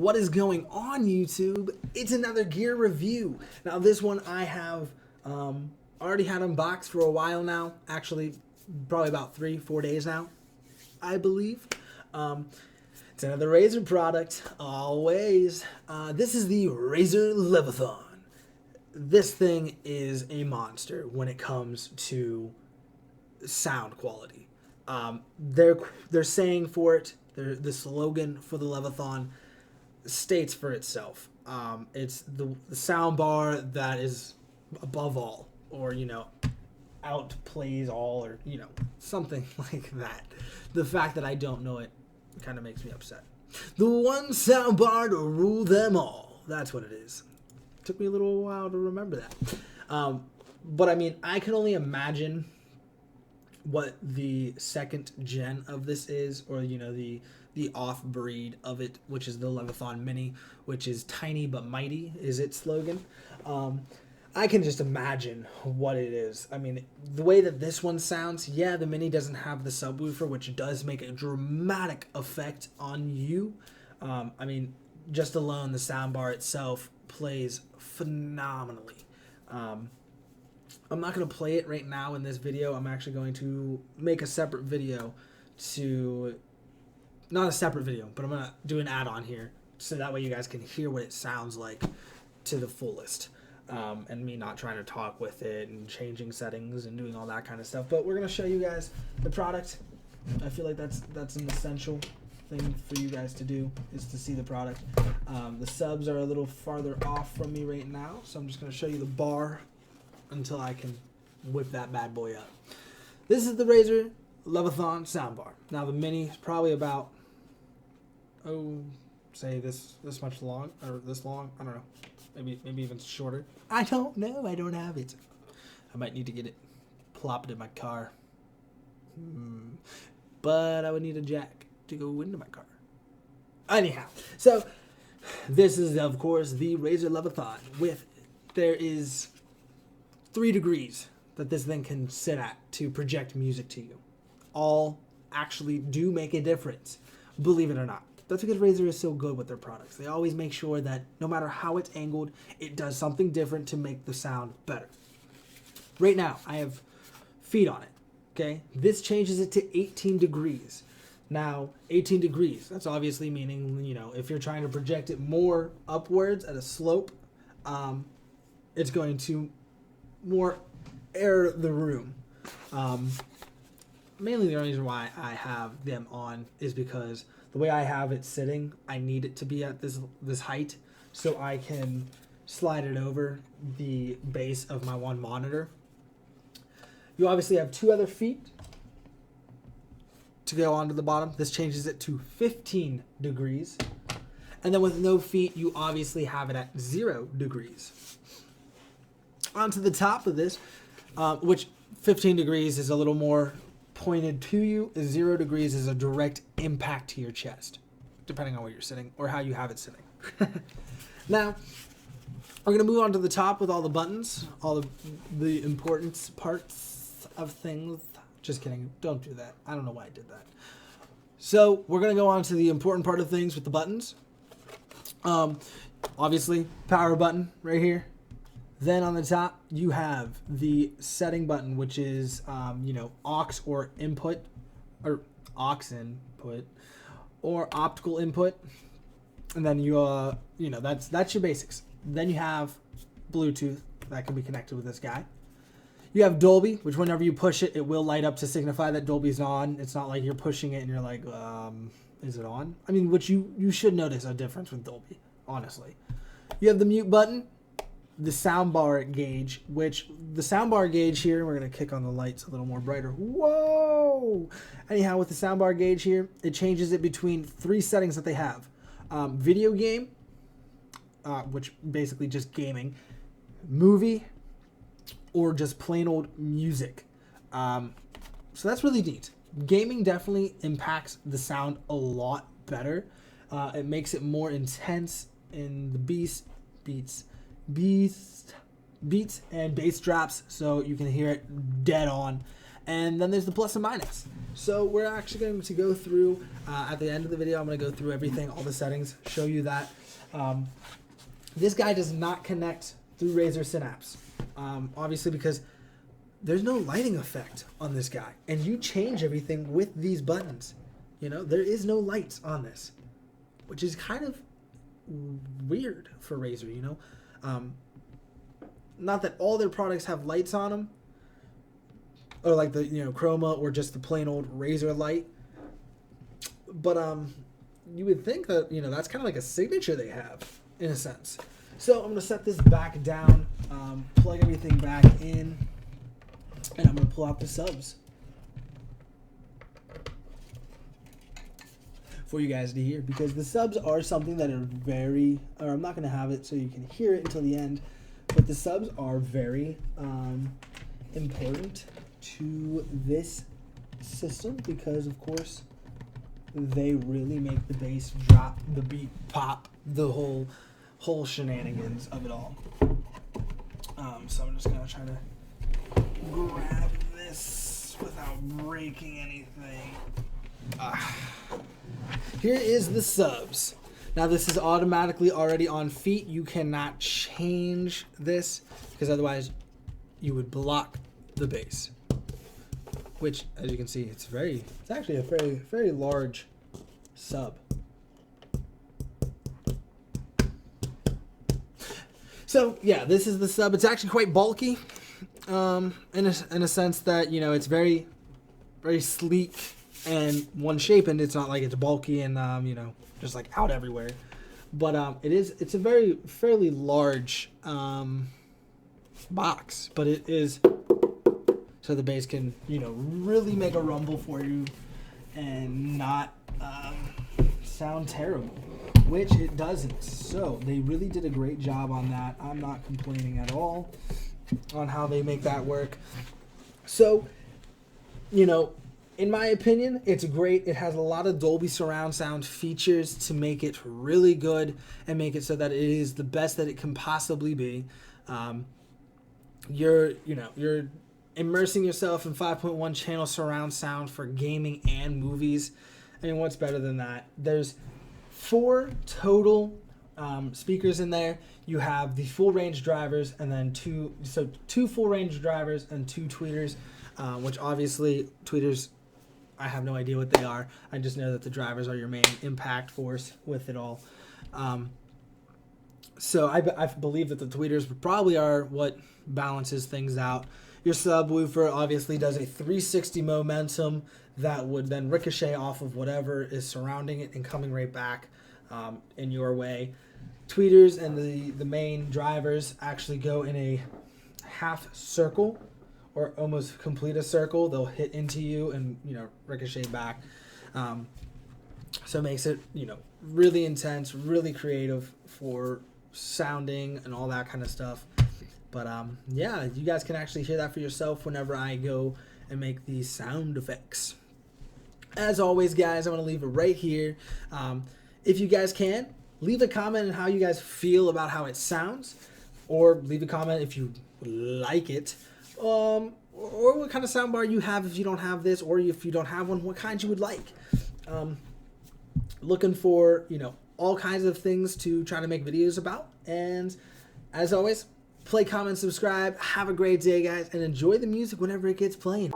What is going on, YouTube? It's another gear review. Now this one I have already had unboxed for a while now. Actually, probably about 3-4 days now, I believe. It's another Razer product, always. This is the Razer Leviathan. This thing is a monster when it comes to sound quality. They're saying for it, the slogan for the Leviathan states for itself. It's the sound bar that is above all, or outplays all, or something like that. The fact that I don't know it kind of makes me upset. The one sound bar to rule them all. That's what it is. Took me a little while to remember that. But I mean, I can only imagine what the second gen of this is, or the off-breed of it, which is the Leviathan Mini, which is tiny but mighty, is its slogan. I can just imagine what it is. I mean, the way that this one sounds, yeah, the Mini doesn't have the subwoofer, which does make a dramatic effect on you. I mean, just alone, the soundbar itself plays phenomenally. I'm not going to play it right now in this video. I'm actually going to make a separate video not a separate video, but I'm going to do an add-on here, so that way you guys can hear what it sounds like to the fullest. And me not trying to talk with it and changing settings and doing all that kind of stuff. But we're going to show you guys the product. I feel like that's an essential thing for you guys to do, is to see the product. The subs are a little farther off from me right now, so I'm just going to show you the bar until I can whip that bad boy up. This is the Razer Leviathan soundbar. Now the Mini is probably about, say this much long, or this long. I don't know. Maybe even shorter. I don't know. I don't have it. I might need to get it plopped in my car. But I would need a jack to go into my car. Anyhow, so this is, of course, the Razer Leviathan. There is 3 degrees that this thing can sit at to project music to you. All actually do make a difference, believe it or not. That's because Razer is so good with their products. They always make sure that no matter how it's angled, it does something different to make the sound better. Right now, I have feet on it, okay? This changes it to 18 degrees. Now, 18 degrees, that's obviously meaning, if you're trying to project it more upwards at a slope, it's going to more air the room. Mainly the only reason why I have them on is because the way I have it sitting, I need it to be at this height so I can slide it over the base of my one monitor. You obviously have 2 other feet to go onto the bottom. This changes it to 15 degrees. And then with no feet, you obviously have it at 0 degrees. Onto the top of this, which 15 degrees is a little more pointed to you. 0 degrees is a direct impact to your chest, depending on where you're sitting or how you have it sitting. Now, we're going to move on to the top with all the buttons, all the important parts of things. Just kidding. Don't do that. I don't know why I did that. So we're going to go on to the important part of things with the buttons. Obviously, power button right here. Then on the top, you have the setting button, which is, aux or input, or aux input, or optical input. And then that's your basics. Then you have Bluetooth that can be connected with this guy. You have Dolby, which whenever you push it, it will light up to signify that Dolby's on. It's not like you're pushing it and you're like, is it on? I mean, which you should notice a difference with Dolby, honestly. You have the mute button. The soundbar gauge, which the soundbar gauge here, we're going to kick on the lights a little more brighter. Whoa! Anyhow, with the soundbar gauge here, it changes it between 3 settings that they have. Video game, which basically just gaming, movie, or just plain old music. So that's really neat. Gaming definitely impacts the sound a lot better. It makes it more intense in the beats and bass drops, so you can hear it dead on. And then there's the plus and minus. So we're actually going to go through, at the end of the video, I'm going to go through everything, all the settings, show you that. This guy does not connect through Razer Synapse, obviously because there's no lighting effect on this guy. And you change everything with these buttons. You know, there is no lights on this, which is kind of weird for Razer, you know. Not that all their products have lights on them, or like the, you know, chroma or just the plain old Razer light. But you would think that, you know, that's kind of like a signature they have in a sense. So I'm going to set this back down, plug everything back in, and I'm going to pull out the subs for you guys to hear, because the subs are something that are very, or I'm not going to have it so you can hear it until the end, but the subs are very important to this system because, of course, they really make the bass drop, the beat pop, the whole shenanigans of it all. So I'm just gonna try to grab this without breaking anything. Here is the subs. Now this is automatically already on feet. You cannot change this because otherwise you would block the bass. Which, as you can see, it's actually a very large sub. So yeah, this is the sub. It's actually quite bulky, in a sense that, you know, it's very sleek and one shape, and it's not like it's bulky and you know, just like out everywhere. But it's a fairly large box, but it is. So the bass can, you know, really make a rumble for you and not sound terrible, which it doesn't. So they really did a great job on that. I'm not complaining at all on how they make that work. So, you know, in my opinion, it's great. It has a lot of Dolby surround sound features to make it really good and make it so that it is the best that it can possibly be. You're immersing yourself in 5.1 channel surround sound for gaming and movies. I mean, what's better than that? There's 4 total speakers in there. You have the full range drivers and then two full range drivers and 2 tweeters, which obviously tweeters, I have no idea what they are. I just know that the drivers are your main impact force with it all. So I believe that the tweeters probably are what balances things out. Your subwoofer obviously does a 360 momentum that would then ricochet off of whatever is surrounding it and coming right back in your way. Tweeters and the main drivers actually go in a half circle or almost complete a circle. They'll hit into you and, you know, ricochet back. So it makes it, you know, really intense, really creative for sounding and all that kind of stuff. But yeah, you guys can actually hear that for yourself whenever I go and make these sound effects. As always, guys, I'm going to leave it right here. If you guys can, leave a comment on how you guys feel about how it sounds, or leave a comment if you like it, or what kind of soundbar you have if you don't have this, or if you don't have one, what kind you would like. Looking for, you know, all kinds of things to try to make videos about. And as always, play, comment, subscribe. Have a great day, guys, and enjoy the music whenever it gets playing.